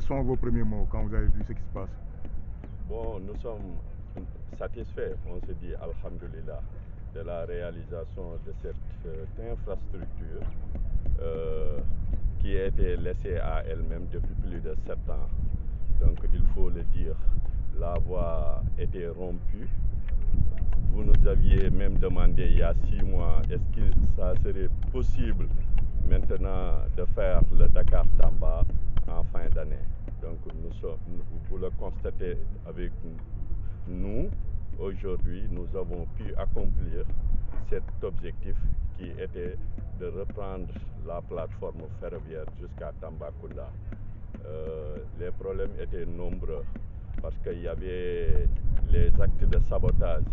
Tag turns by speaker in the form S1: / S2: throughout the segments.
S1: sont vos premiers mots quand vous avez vu ce qui se passe?
S2: Bon, nous sommes satisfaits, on se dit alhamdulillah, de la réalisation de cette infrastructure qui a été laissée à elle-même depuis plus de 7 ans. Donc il faut le dire, la voie était rompue. Vous nous aviez même demandé il y a 6 mois, est-ce que ça serait possible maintenant de faire le Dakar-Tamba en fin d'année. Donc vous le constatez avec nous, aujourd'hui nous avons pu accomplir cet objectif qui était de reprendre la plateforme ferroviaire jusqu'à Tambacounda. Les problèmes étaient nombreux parce qu'il y avait les actes de sabotage,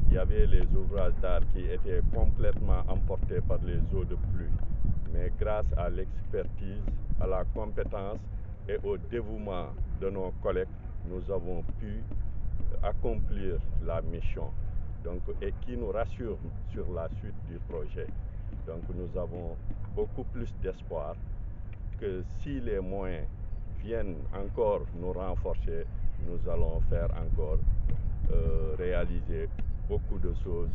S2: il y avait les ouvrages d'art qui étaient complètement emportés par les eaux de pluie. Mais grâce à l'expertise, à la compétence et au dévouement de nos collègues, nous avons pu accomplir la mission et qui nous rassure sur la suite du projet. Donc nous avons beaucoup plus d'espoir que si les moyens viennent encore nous renforcer, nous allons faire encore réaliser beaucoup de choses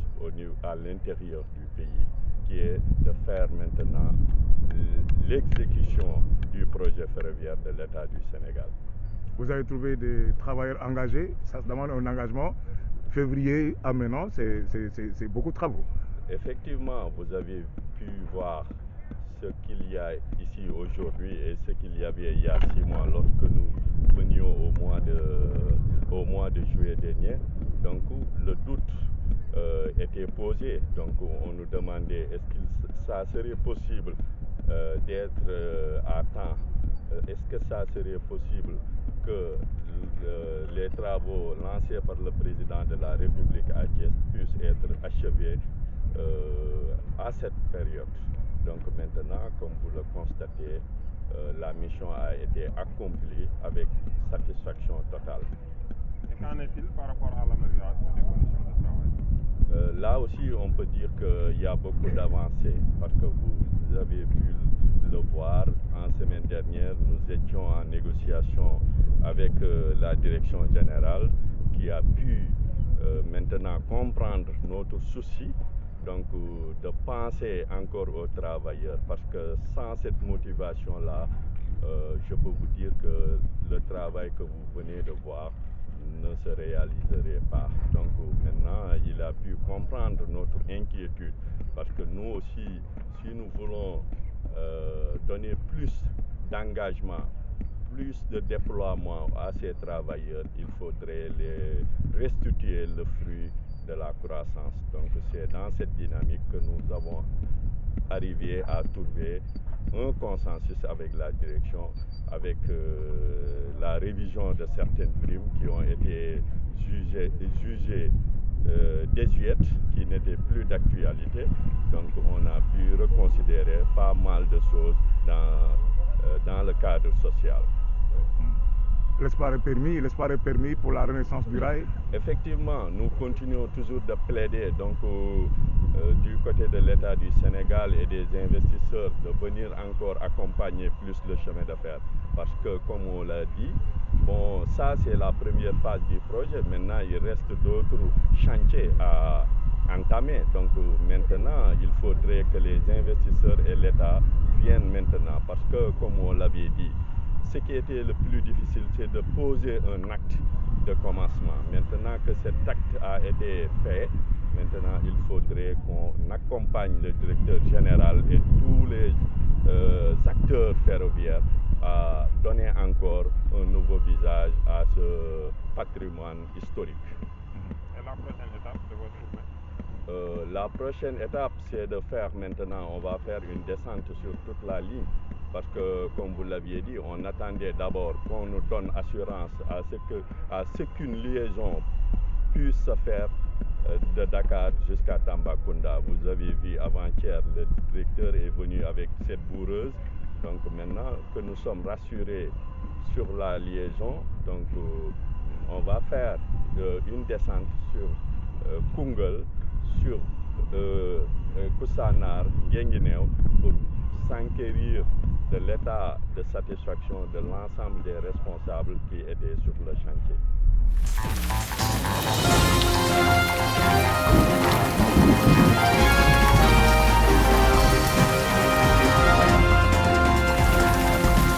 S2: à l'intérieur du pays, qui est de faire maintenant l'exécution du projet ferroviaire de l'État du Sénégal.
S1: Vous avez trouvé des travailleurs engagés, ça demande un engagement. Février à maintenant, c'est beaucoup de travaux.
S2: Effectivement, vous avez pu voir ce qu'il y a ici aujourd'hui et ce qu'il y avait il y a 6 mois lorsque nous venions au mois de juillet dernier. Donc le doute était posé. Donc on nous demandait est-ce que ça serait possible d'être à temps. Est-ce que ça serait possible que les travaux lancés par le président de la République à Thiès puissent être achevés à cette période. Donc maintenant, comme vous le constatez, la mission a été accomplie avec satisfaction totale.
S3: Et qu'en est-il par rapport à l'amélioration des conditions de travail?
S2: Là aussi, on peut dire qu'il y a beaucoup d'avancées parce que vous avez pu le voir en semaine dernière, nous étions en négociation avec la direction générale qui a pu maintenant comprendre notre souci. Donc de penser encore aux travailleurs parce que sans cette motivation-là, je peux vous dire que le travail que vous venez de voir ne se réaliserait pas. Donc maintenant, il a pu comprendre notre inquiétude parce que nous aussi, si nous voulons donner plus d'engagement, plus de déploiement à ces travailleurs, il faudrait les restituer le fruit de la croissance. Donc c'est dans cette dynamique que nous avons arrivé à trouver un consensus avec la direction, avec la révision de certaines primes qui ont été jugées désuètes, qui n'étaient plus d'actualité. Donc on a pu reconsidérer pas mal de choses dans le cadre social.
S1: L'espoir est permis pour la renaissance du rail.
S2: Effectivement, nous continuons toujours de plaider du côté de l'État du Sénégal et des investisseurs de venir encore accompagner plus le chemin de fer. Parce que, comme on l'a dit, bon, ça c'est la première phase du projet. Maintenant, il reste d'autres chantiers à entamer. Donc maintenant, il faudrait que les investisseurs et l'État viennent maintenant. Parce que, comme on l'avait dit, ce qui était le plus difficile, c'est de poser un acte de commencement. Maintenant que cet acte a été fait, maintenant il faudrait qu'on accompagne le directeur général et tous les acteurs ferroviaires à donner encore un nouveau visage à ce patrimoine historique.
S3: Et la prochaine étape de votre tournée?
S2: La prochaine étape, c'est de faire maintenant, on va faire une descente sur toute la ligne. Parce que, comme vous l'aviez dit, on attendait d'abord qu'on nous donne assurance à ce qu'une liaison puisse se faire de Dakar jusqu'à Tambacounda. Vous avez vu avant-hier, le directeur est venu avec cette boureuse. Donc maintenant que nous sommes rassurés sur la liaison, donc on va faire une descente sur Koungheul, sur Koussanar, Guinguinéo pour s'enquérir de l'état de satisfaction de l'ensemble des responsables qui étaient sur le chantier.